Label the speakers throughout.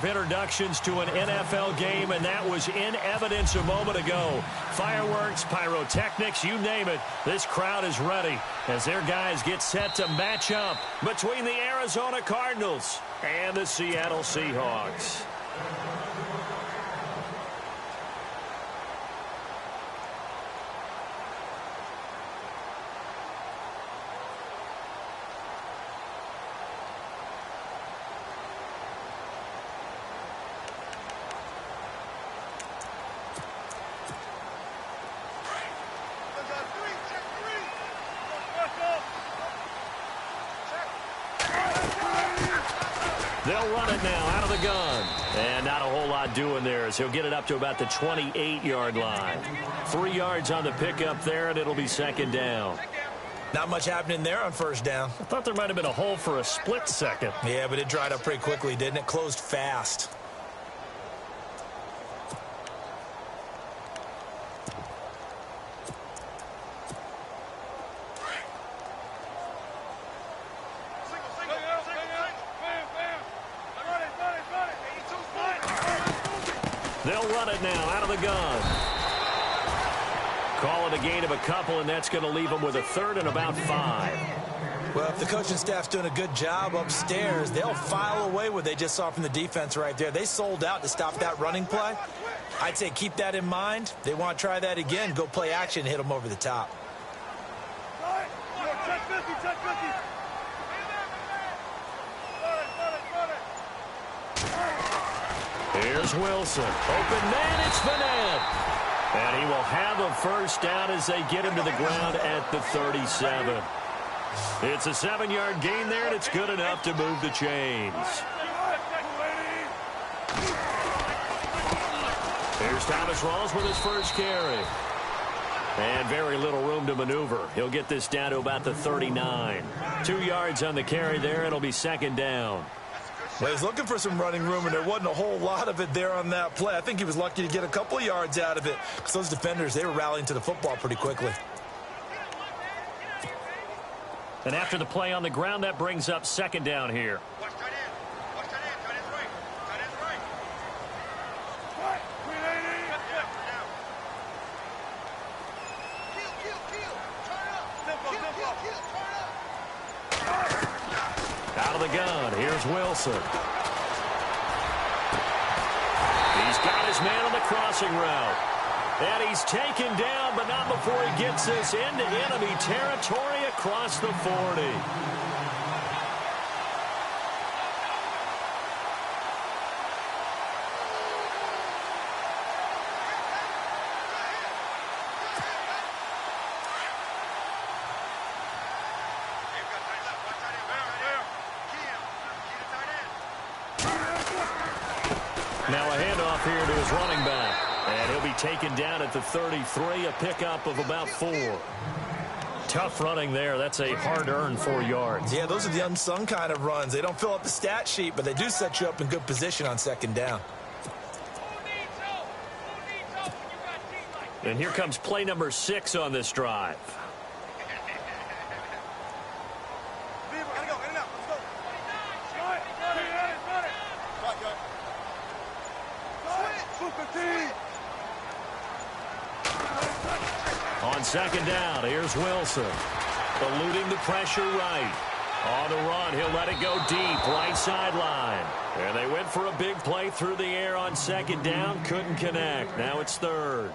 Speaker 1: of introductions to an NFL game, and that was in evidence a moment ago. Fireworks, pyrotechnics, you name it. This crowd is ready as their guys get set to match up between the Arizona Cardinals and the Seattle Seahawks. They'll run it now out of the gun. And not a whole lot doing there as he'll get it up to about the 28-yard line. 3 yards on the pickup there, and it'll be second down.
Speaker 2: Not much happening there on first down.
Speaker 1: I thought there might have been a hole for a split second.
Speaker 2: Yeah, but it dried up pretty quickly, didn't it? Closed fast.
Speaker 1: They'll run it now out of the gun. Call it a gain of a couple, and that's going to leave them with a third and about 5.
Speaker 2: Well, if the coaching staff's doing a good job upstairs, they'll file away what they just saw from the defense right there. They sold out to stop that running play. I'd say keep that in mind. They want to try that again. Go play action and hit them over the top.
Speaker 1: Here's Wilson. Open man, it's Vanette. And he will have a first down as they get him to the ground at the 37. It's a 7-yard gain there, and it's good enough to move the chains. Here's Thomas Rawls with his first carry. And very little room to maneuver. He'll get this down to about the 39. 2 yards on the carry there. It'll be second down.
Speaker 2: Well, he's looking for some running room, and there wasn't a whole lot of it there on that play. I think he was lucky to get a couple of yards out of it because those defenders, they were rallying to the football pretty quickly.
Speaker 1: And after the play on the ground, that brings up second down here. Out of the gun, here's Wilson. He's got his man on the crossing route. And he's taken down, but not before he gets this into enemy territory across the 40. Now a handoff here to his running back. And he'll be taken down at the 33, a pickup of about 4. Tough running there. That's a hard-earned 4 yards.
Speaker 2: Yeah, those are the unsung kind of runs. They don't fill up the stat sheet, but they do set you up in good position on second down.
Speaker 1: And here comes play number 6 on this drive. On second down, here's Wilson. Eluding the pressure right. On the run, he'll let it go deep, right sideline. And they went for a big play through the air on second down, couldn't connect. Now it's third.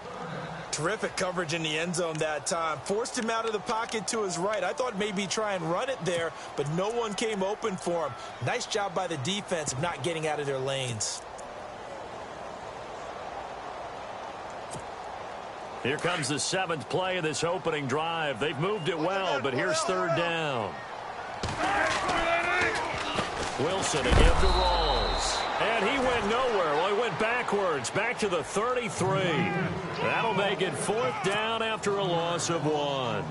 Speaker 2: Terrific coverage in the end zone that time. Forced him out of the pocket to his right. I thought maybe try and run it there, but no one came open for him. Nice job by the defense of not getting out of their lanes.
Speaker 1: Here comes the 7th play of this opening drive. They've moved it well, but here's third down. Wilson again to Rawls. And he went nowhere. Well, he went backwards, back to the 33. That'll make it 4th down after a loss of 1.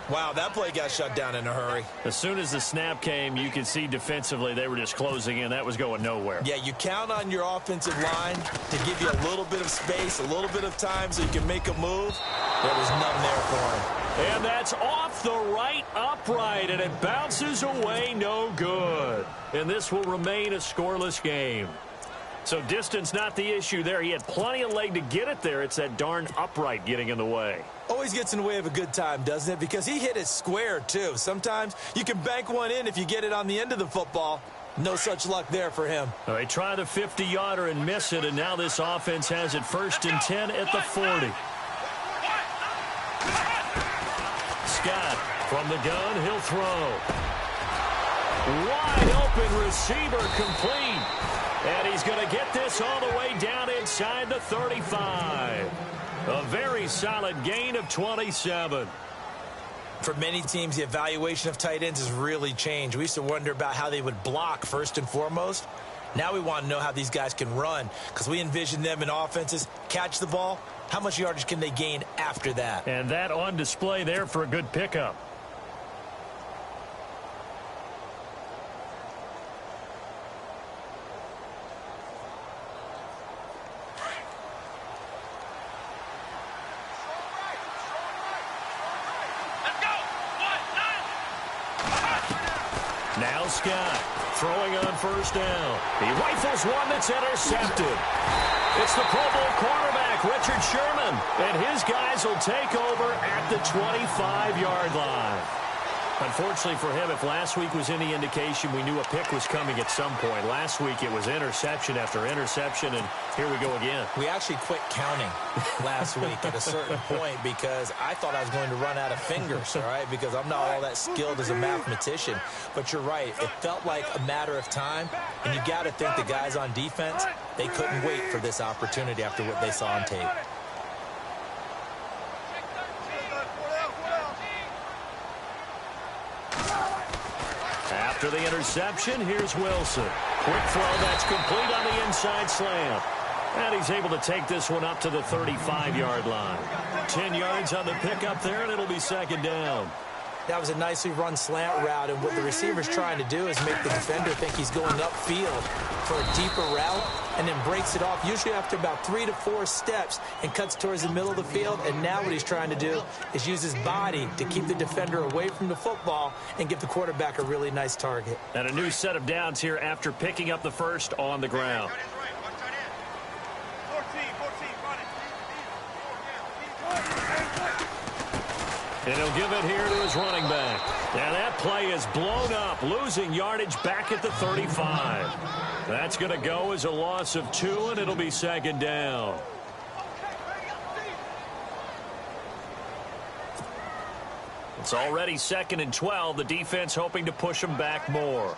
Speaker 2: Wow, that play got shut down in a hurry.
Speaker 1: As soon as the snap came, you could see defensively they were just closing in. That was going nowhere.
Speaker 2: Yeah, you count on your offensive line to give you a little bit of space, a little bit of time so you can make a move. There was none there for him.
Speaker 1: And that's off the right upright, and it bounces away no good. And this will remain a scoreless game. So distance not the issue there. He had plenty of leg to get it there. It's that darn upright getting in the way.
Speaker 2: Always gets in the way of a good time, doesn't it? Because he hit it square, too. Sometimes you can bank one in if you get it on the end of the football. No such luck there for him.
Speaker 1: They try the 50-yarder and miss it, and now this offense has it 1st and 10 at the 40. Scott from the gun, he'll throw. Wide open receiver complete. And he's going to get this all the way down inside the 35. A very solid gain of 27.
Speaker 2: For many teams, the evaluation of tight ends has really changed. We used to wonder about how they would block first and foremost. Now we want to know how these guys can run, because we envision them in offenses catch the ball. How much yardage can they gain after that?
Speaker 1: And that on display there for a good pickup. Now Scott throwing on 1st down. He rifles one that's intercepted. It's the Pro Bowl quarterback, Richard Sherman, and his guys will take over at the 25-yard line. Unfortunately for him, if last week was any indication, we knew a pick was coming at some point. Last week it was interception after interception, and here we go again.
Speaker 2: We actually quit counting last week at a certain point because I thought I was going to run out of fingers, all right, because I'm not all that skilled as a mathematician. But you're right. It felt like a matter of time, and you got to think the guys on defense, they couldn't wait for this opportunity after what they saw on tape.
Speaker 1: After the interception, here's Wilson. Quick throw that's complete on the inside slant. And he's able to take this one up to the 35-yard line. 10 yards on the pickup there, and it'll be 2nd down.
Speaker 2: That was a nicely run slant route, and what the receiver's trying to do is make the defender think he's going upfield for a deeper route and then breaks it off, usually after about 3 to 4 steps, and cuts towards the middle of the field. And now what he's trying to do is use his body to keep the defender away from the football and give the quarterback a really nice target.
Speaker 1: And a new set of downs here after picking up the first on the ground. And he'll give it here to his running back. And that play is blown up, losing yardage back at the 35. That's going to go as a loss of 2, and it'll be 2nd down. It's already 2nd and 12. The defense hoping to push them back more.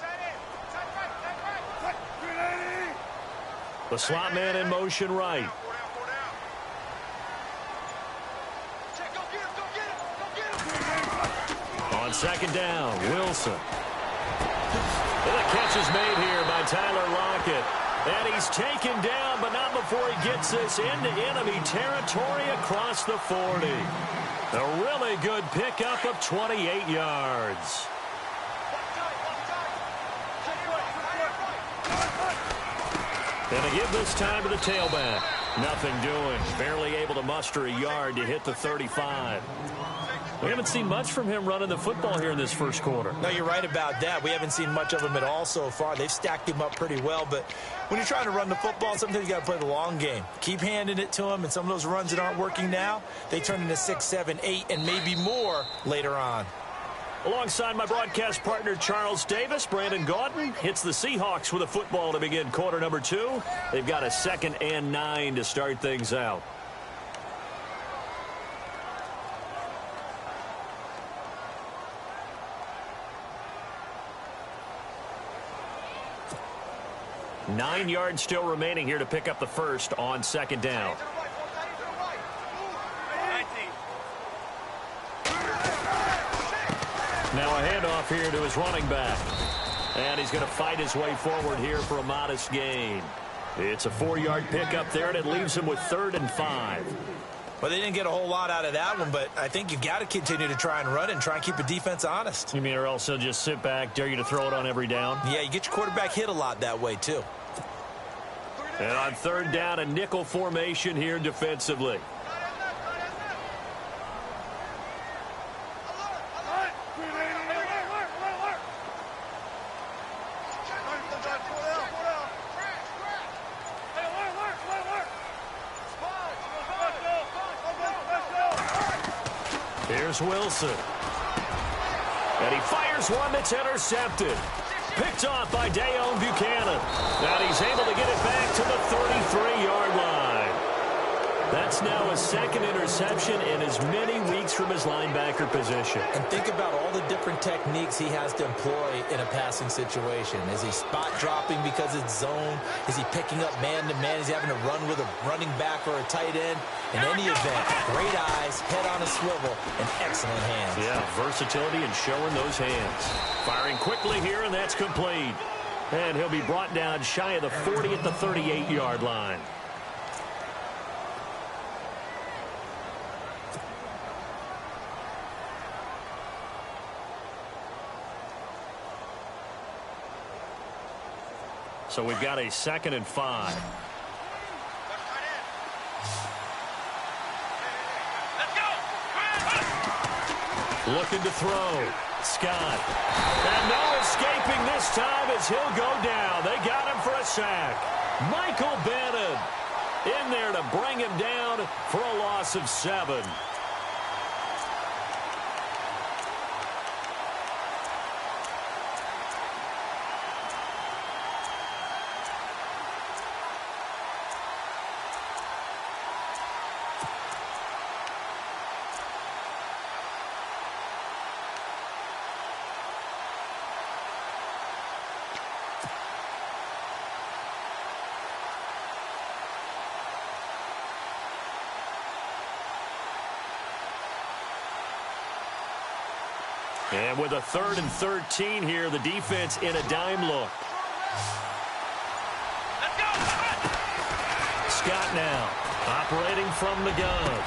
Speaker 1: The slot man in motion right. On 2nd down, Wilson. And the catch is made here by Tyler Lockett. And he's taken down, but not before he gets this into enemy territory across the 40. A really good pickup of 28 yards. And to give this time to the tailback. Nothing doing. Barely able to muster a yard to hit the 35. We haven't seen much from him running the football here in this first quarter.
Speaker 2: No, you're right about that. We haven't seen much of him at all so far. They've stacked him up pretty well, but when you're trying to run the football, sometimes you got to play the long game. Keep handing it to him, and some of those runs that aren't working now, they turn into 6, 7, 8, and maybe more later on.
Speaker 1: Alongside my broadcast partner, Charles Davis, Brandon Gaudin hits the Seahawks with a football to begin quarter number 2. They've got a 2nd and 9 to start things out. Nine yards still remaining here to pick up the first on 2nd down. Now a handoff here to his running back. And he's going to fight his way forward here for a modest gain. It's a 4-yard pickup there, and it leaves him with 3rd and 5.
Speaker 2: Well, they didn't get a whole lot out of that one, but I think you've got to continue to try and run and try and keep the defense honest.
Speaker 1: You mean, or else he'll just sit back, dare you to throw it on every down?
Speaker 2: Yeah, you get your quarterback hit a lot that way, too.
Speaker 1: And on 3rd down, a nickel formation here defensively. Here's Wilson. And he fires one that's intercepted. Picked off by Deone Buchanan. And he's able to get it back to the 33-yard line. That's now a second interception in as many weeks from his linebacker position.
Speaker 2: And think about all the different techniques he has to employ in a passing situation. Is he spot dropping because it's zone? Is he picking up man-to-man? Is he having to run with a running back or a tight end? In any event, great eyes, head on a swivel, and excellent hands.
Speaker 1: Yeah, versatility and showing those hands. Firing quickly here, and that's complete. And he'll be brought down shy of the 40 at the 38-yard line. So we've got a 2nd and 5. Looking to throw. Scott. And no escaping this time as he'll go down. They got him for a sack. Michael Bennett in there to bring him down for a loss of 7. And with a 3rd and 13 here, the defense in a dime look. Scott now operating from the gun.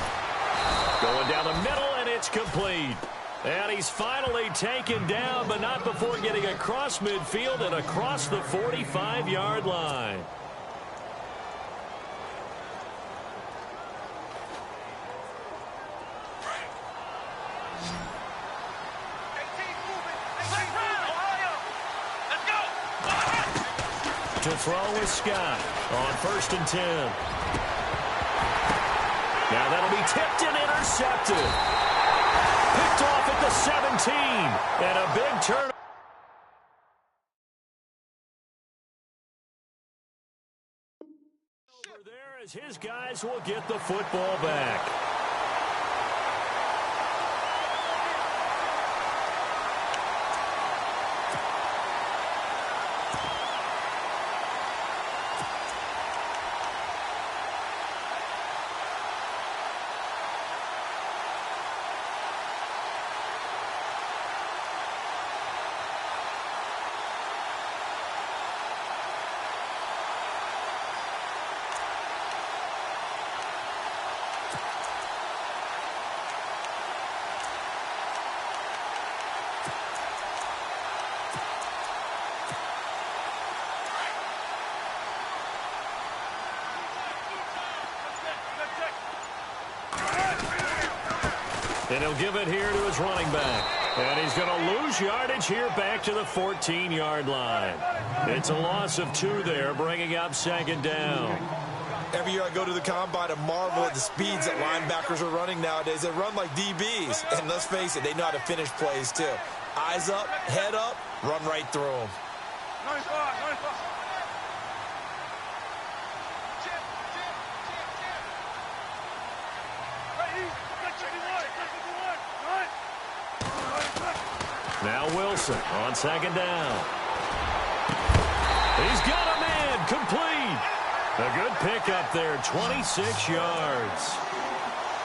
Speaker 1: Going down the middle, and it's complete. And he's finally taken down, but not before getting across midfield and across the 45-yard line. To throw with Scott on 1st and 10. Now that'll be tipped and intercepted. Picked off at the 17. And a big turn. Over there as his guys will get the football back. And he'll give it here to his running back. And he's going to lose yardage here back to the 14-yard line. It's a loss of 2 there, bringing up 2nd down.
Speaker 2: Every year I go to the combine and marvel at the speeds that linebackers are running nowadays. They run like DBs. And let's face it, they know how to finish plays too. Eyes up, head up, run right through them.
Speaker 1: Now Wilson on 2nd down. He's got a man complete. A good pickup there, 26 yards.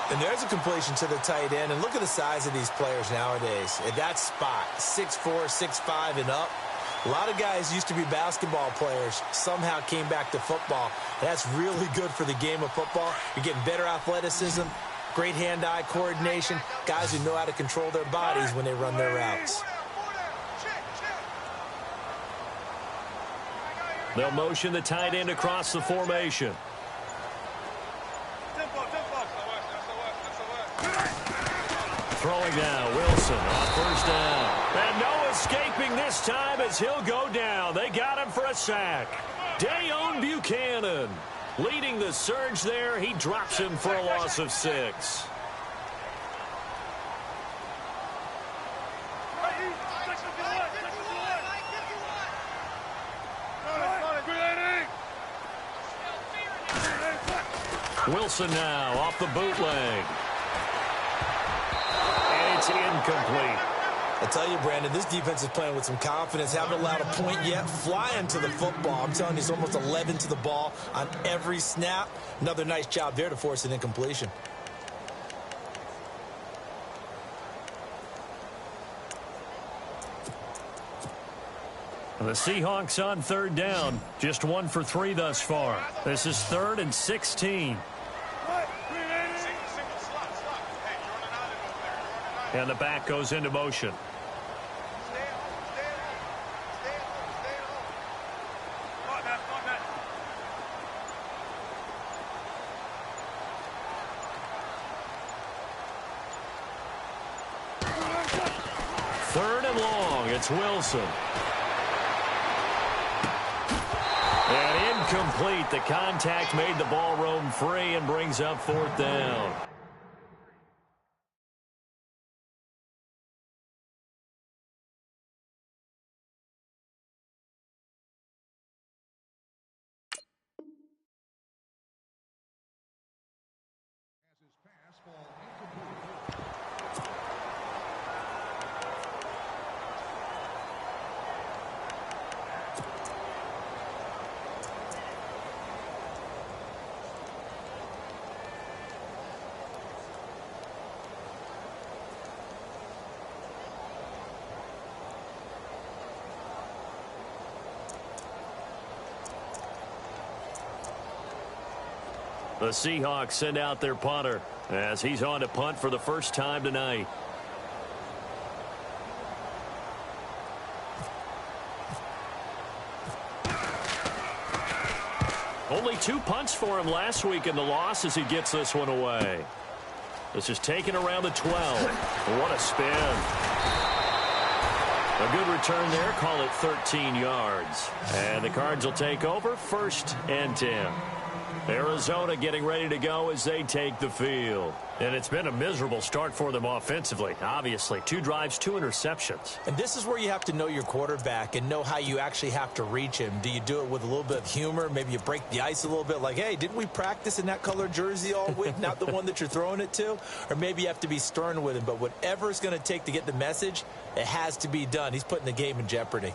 Speaker 2: And there's a completion to the tight end. And look at the size of these players nowadays. At that spot, 6'4", 6'5", and up. A lot of guys used to be basketball players, somehow came back to football. That's really good for the game of football. You're getting better athleticism, great hand-eye coordination, guys who know how to control their bodies when they run their routes.
Speaker 1: They'll motion the tight end across the formation. Throwing now, Wilson on 1st down. And no escaping this time as he'll go down. They got him for a sack. Deone Buchanan leading the surge there. He drops him for a loss of 6. Wilson now off the bootleg. And it's incomplete.
Speaker 2: I tell you, Brandon, this defense is playing with some confidence. Haven't allowed a point yet. Flying to the football. I'm telling you, it's almost 11 to the ball on every snap. Another nice job there to force an incompletion.
Speaker 1: The Seahawks on third down. Just 1 for 3 thus far. This is 3rd and 16. And the back goes into motion. Third and long. It's Wilson. And incomplete. The contact made the ball roam free and brings up 4th down. The Seahawks send out their punter as he's on to punt for the first time tonight. Only 2 punts for him last week in the loss as he gets this one away. This is taken around the 12. What a spin. A good return there. Call it 13 yards. And the Cards will take over 1st and 10. Arizona getting ready to go as they take the field. And it's been a miserable start for them offensively. Obviously, 2 drives, 2 interceptions.
Speaker 2: And this is where you have to know your quarterback and know how you actually have to reach him. Do you do it with a little bit of humor? Maybe you break the ice a little bit like, hey, didn't we practice in that color jersey all week? Not the one that you're throwing it to? Or maybe you have to be stern with him. But whatever it's going to take to get the message, it has to be done. He's putting the game in jeopardy.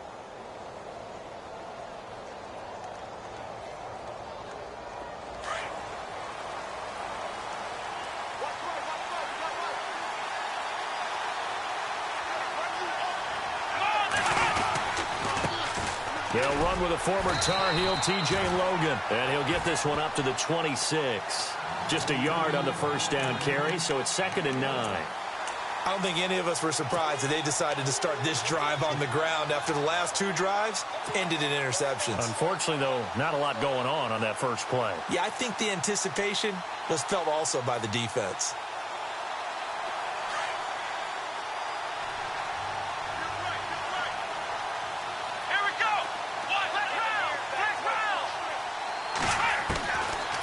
Speaker 1: They'll run with a former Tar Heel, T.J. Logan. And he'll get this one up to the 26. Just a yard on the first down carry, so it's 2nd and 9.
Speaker 2: I don't think any of us were surprised that they decided to start this drive on the ground after the last 2 drives ended in interceptions.
Speaker 1: Unfortunately, though, not a lot going on that first play.
Speaker 2: Yeah, I think the anticipation was felt also by the defense.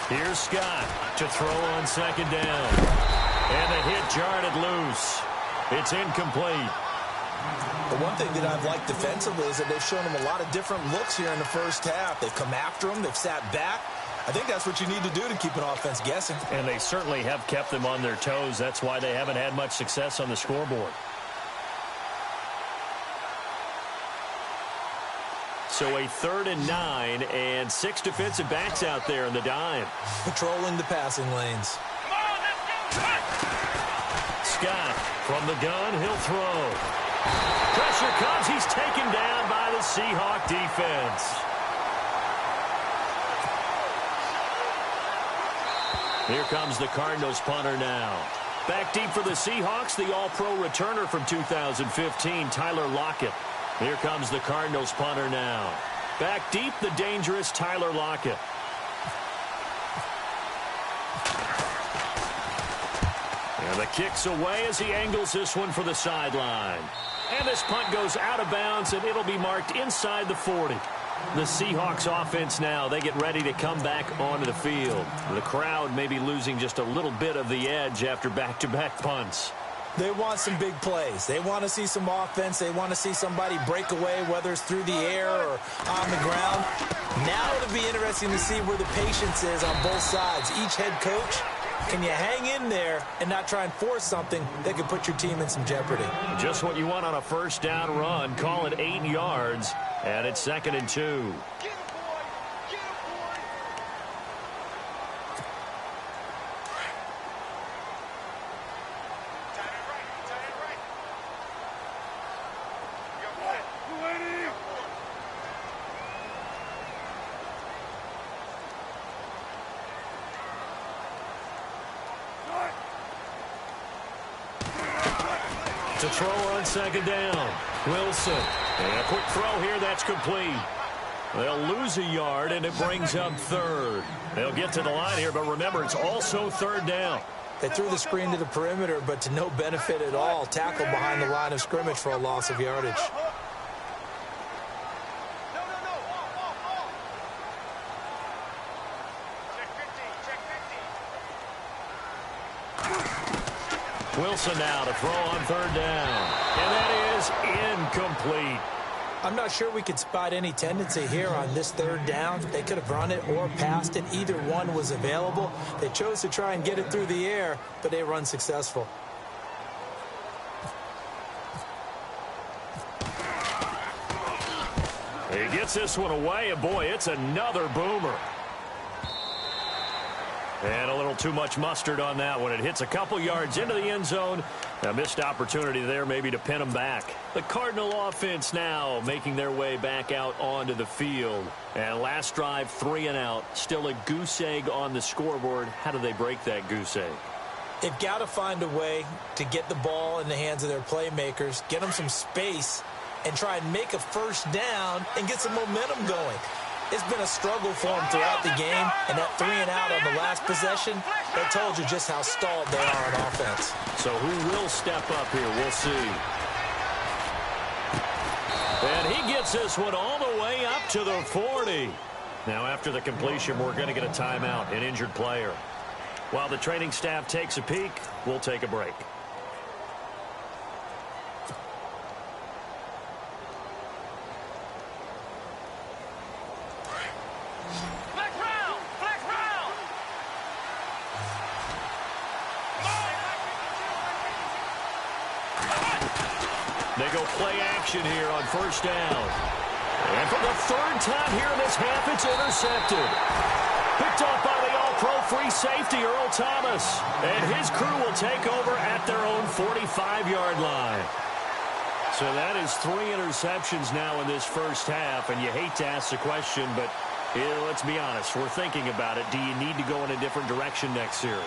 Speaker 1: Here's Scott to throw on 2nd down. And the hit jarred it loose. It's incomplete.
Speaker 2: The one thing that I've liked defensively is that they've shown him a lot of different looks here in the first half. They've come after him. They've sat back. I think that's what you need to do to keep an offense guessing.
Speaker 1: And they certainly have kept them on their toes. That's why they haven't had much success on the scoreboard. So a 3rd and 9 and 6 defensive backs out there in the dime.
Speaker 2: Patrolling the passing lanes.
Speaker 1: Scott from the gun, he'll throw. Pressure comes, he's taken down by the Seahawk defense. Here comes the Cardinals punter now. Back deep for the Seahawks, the all-pro returner from 2015, Tyler Lockett. Here comes the Cardinals punter now. Back deep, the dangerous Tyler Lockett. And the kick's away as he angles this one for the sideline. And this punt goes out of bounds, and it'll be marked inside the 40. The Seahawks offense now, they get ready to come back onto the field. The crowd may be losing just a little bit of the edge after back-to-back punts.
Speaker 2: They want some big plays. They want to see some offense. They want to see somebody break away, whether it's through the air or on the ground. Now it'll be interesting to see where the patience is on both sides. Each head coach, can you hang in there and not try and force something that could put your team in some jeopardy?
Speaker 1: Just what you want on a first down run. Call it 8 yards, and it's 2nd and 2. To throw on 2nd down. Wilson. And a quick throw here. That's complete. They'll lose a yard, and it brings up 3rd. They'll get to the line here, but remember, it's also 3rd down.
Speaker 2: They threw the screen to the perimeter, but to no benefit at all. Tackled behind the line of scrimmage for a loss of yardage. Wilson now to throw on 3rd down. And that is incomplete. I'm not sure we could spot any tendency here on this 3rd down. They could have run it or passed it. Either one was available. They chose to try and get it through the air, but they were unsuccessful. He gets this one away, and boy, it's another boomer. And a little too much mustard on that one. It hits a couple yards into the end zone. A missed opportunity there maybe to pin them back. The Cardinal offense now making their way back out onto the field. And last drive, 3 and out. Still a goose egg on the scoreboard. How do they break that goose egg? They've got to find a way to get the ball in the hands of their playmakers, get them some space, and try and make a first down and get some momentum going. It's been a struggle for them throughout the game, and that 3 and out on the last possession, that told you just how stalled they are on offense. So who will step up here? We'll see. And he gets this one all the way up to the 40. Now after the completion, we're going to get a timeout, an injured player. While the training staff takes a peek, we'll take a break. They go play action here on 1st down. And for the 3rd time here in this half, it's intercepted. Picked off by the all-pro free safety, Earl Thomas. And his crew will take over at their own 45-yard line. So that is 3 interceptions now in this first half. And you hate to ask the question, but let's be honest. We're thinking about it. Do you need to go in a different direction next series?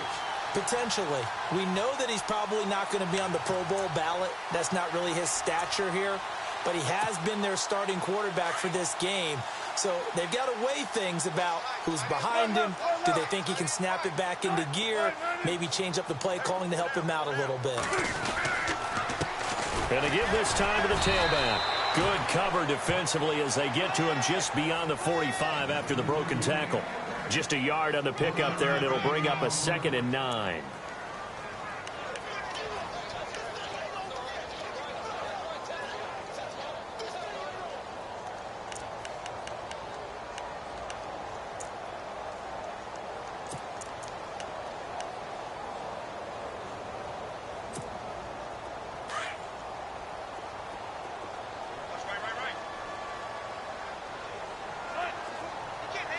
Speaker 2: Potentially. We know that he's probably not going to be on the Pro Bowl ballot. That's not really his stature here. But he has been their starting quarterback for this game. So they've got to weigh things about who's behind him. Do they think he can snap it back into gear? Maybe change up the play calling to help him out a little bit. And to give this time to the tailback. Good cover defensively as they get to him just beyond the 45 after the broken tackle. Just a yard on the pickup there, and it'll bring up a 2nd and 9.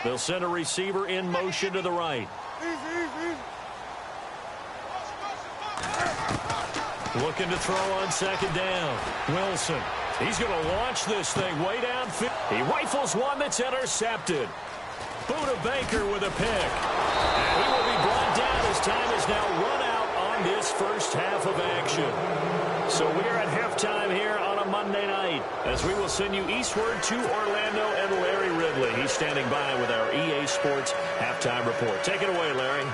Speaker 2: They'll send a receiver in motion to the right. Looking to throw on 2nd down. Wilson. He's going to launch this thing way downfield. He rifles one that's intercepted. Buda Baker with a pick. And he will be brought down as time is now run out on this first half of action. So we're at halftime here on a Monday night as we will send you eastward to Orlando and Larry Ridley. He's standing by with our EA Sports halftime report. Take it away, Larry.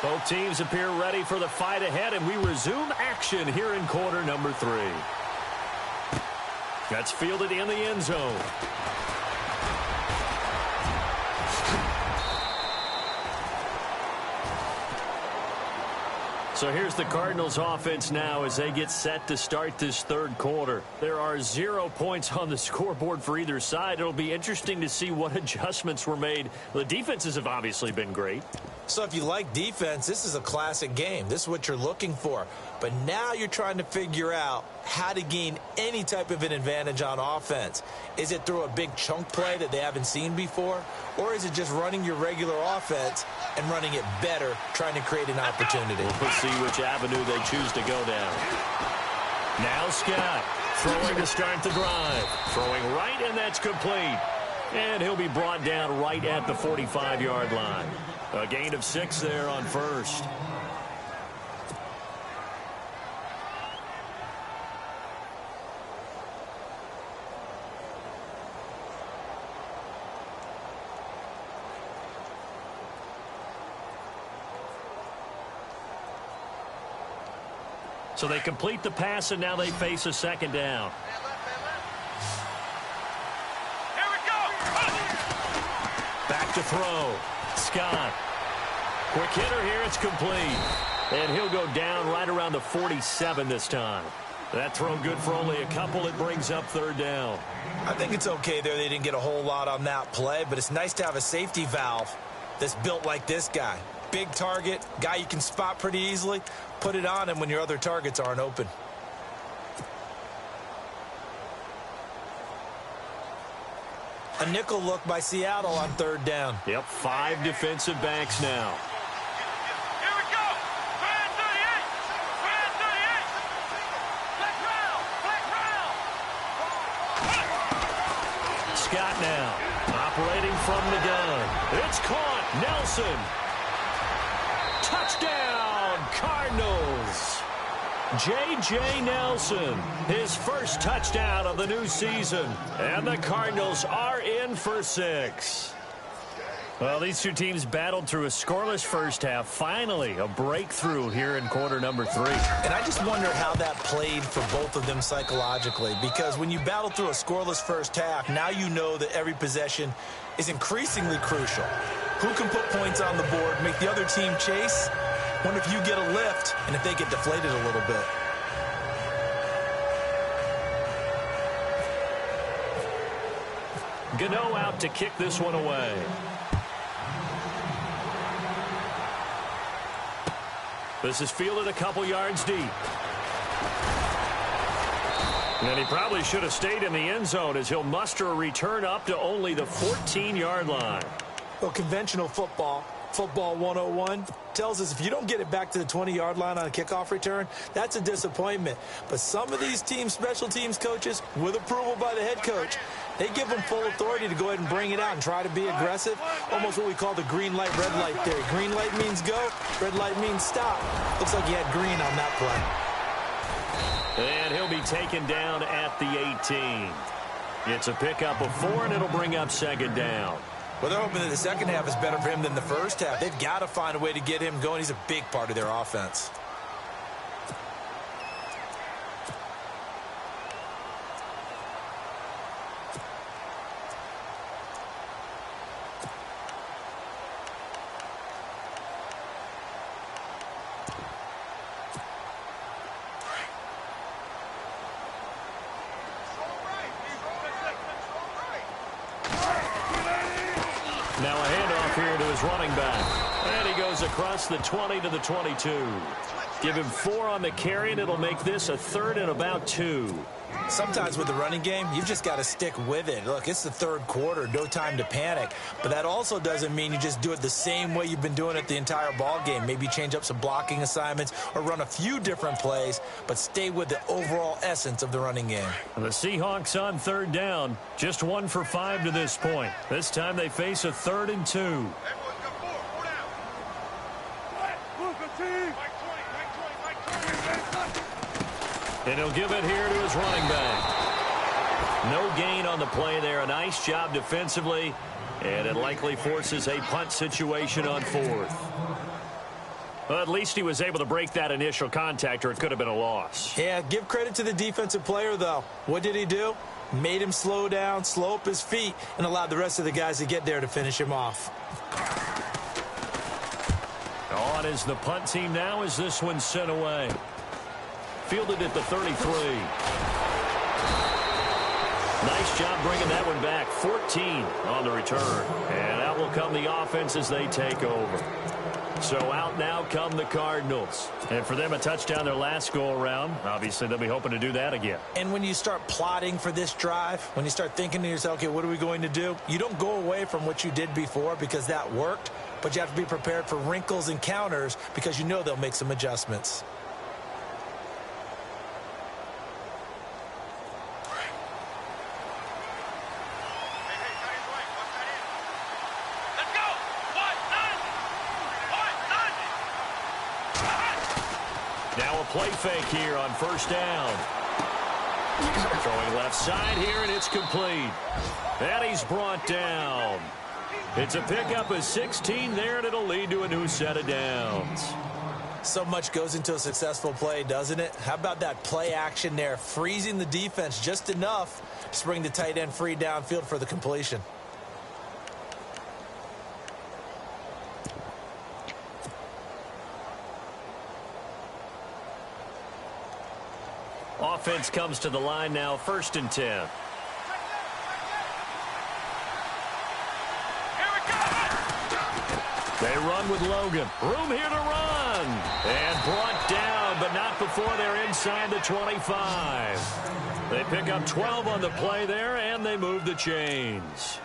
Speaker 1: Both teams appear ready for the fight ahead, and we resume action here in quarter number 3. That's fielded in the end zone. So here's the Cardinals offense now as they get set to start this third quarter. There are 0 points on the scoreboard for either side. It'll be interesting to see what adjustments were made. The defenses have obviously been great.
Speaker 2: So if you like defense, this is a classic game. This is what you're looking for. But now you're trying to figure out how to gain any type of an advantage on offense. Is it through a big chunk play that they haven't seen before? Or is it just running your regular offense and running it better, trying to create an opportunity?
Speaker 1: We'll see which avenue they choose to go down. Now Scott throwing to start the drive. Throwing right, and that's complete. And he'll be brought down right at the 45-yard line. A gain of 6 there on first. So they complete the pass, and now they face a second down.
Speaker 3: Here we go.
Speaker 1: Back to throw. Scott. Quick hitter here. It's complete. And he'll go down right around the 47 this time. That throw good for only a couple. It brings up third down.
Speaker 2: I think it's okay there. They didn't get a whole lot on that play, but it's nice to have a safety valve that's built like this guy. Big target, guy you can spot pretty easily. Put it on him when your other targets aren't open. A nickel look by Seattle on third down.
Speaker 1: Yep, 5 defensive backs now.
Speaker 3: Here we go. Flag 38. Flag 38. Black round.
Speaker 1: Scott now operating from the gun. It's caught. Nelson. Touchdown, Cardinals. J.J. Nelson, his first touchdown of the new season. And the Cardinals are in for 6. Well, these two teams battled through a scoreless first half. Finally, a breakthrough here in quarter number 3.
Speaker 2: And I just wonder how that played for both of them psychologically, because when you battle through a scoreless first half, now you know that every possession is increasingly crucial. Who can put points on the board, make the other team chase? Wonder if you get a lift and if they get deflated a little bit.
Speaker 1: Gano out to kick this one away. This is fielded a couple yards deep. And he probably should have stayed in the end zone as he'll muster a return up to only the 14-yard line.
Speaker 2: Well, conventional football 101, tells us if you don't get it back to the 20-yard line on a kickoff return, that's a disappointment. But some of these teams, special teams coaches, with approval by the head coach, they give them full authority to go ahead and bring it out and try to be aggressive. Almost what we call the green light, red light theory. Green light means go, red light means stop. Looks like he had green on that play.
Speaker 1: And he'll be taken down at the 18. It's a pickup of 4, and it'll bring up second down.
Speaker 2: Well, they're hoping that the second half is better for him than the first half. They've got to find a way to get him going. He's a big part of their offense.
Speaker 1: Now a handoff here to his running back. And he goes across the 20 to the 22. Give him 4 on the carry, and it'll make this a 3rd and about 2.
Speaker 2: Sometimes with the running game, you've just got to stick with it. Look, it's the third quarter, no time to panic. But that also doesn't mean you just do it the same way you've been doing it the entire ball game. Maybe change up some blocking assignments or run a few different plays, but stay with the overall essence of the running game.
Speaker 1: And the Seahawks on third down, just 1 for 5 to this point. This time they face a 3rd and 2. And he'll give it here to his running back. No gain on the play there. A nice job defensively. And it likely forces a punt situation on 4th. Well, at least he was able to break that initial contact, or it could have been a loss.
Speaker 2: Yeah, give credit to the defensive player, though. What did he do? Made him slow down, slow up his feet, and allowed the rest of the guys to get there to finish him off.
Speaker 1: On is the punt team now as this one's sent away. Fielded at the 33. Nice job bringing that one back. 14 on the return. And out will come the offense as they take over. So out now come the Cardinals. And for them, a touchdown their last go-around. Obviously, they'll be hoping to do that again.
Speaker 2: And when you start plotting for this drive, when you start thinking to yourself, okay, what are we going to do? You don't go away from what you did before because that worked, but you have to be prepared for wrinkles and counters because you know they'll make some adjustments.
Speaker 1: Now a play fake here on first down. Throwing left side here, and it's complete. And he's brought down. It's a pickup of 16 there, and it'll lead to a new set of downs.
Speaker 2: So much goes into a successful play, doesn't it? How about that play action there, freezing the defense just enough to bring the tight end free downfield for the completion.
Speaker 1: Offense comes to the line now, 1st and 10. They run with Logan. Room here to run. And brought down, but not before they're inside the 25. They pick up 12 on the play there, and they move the chains.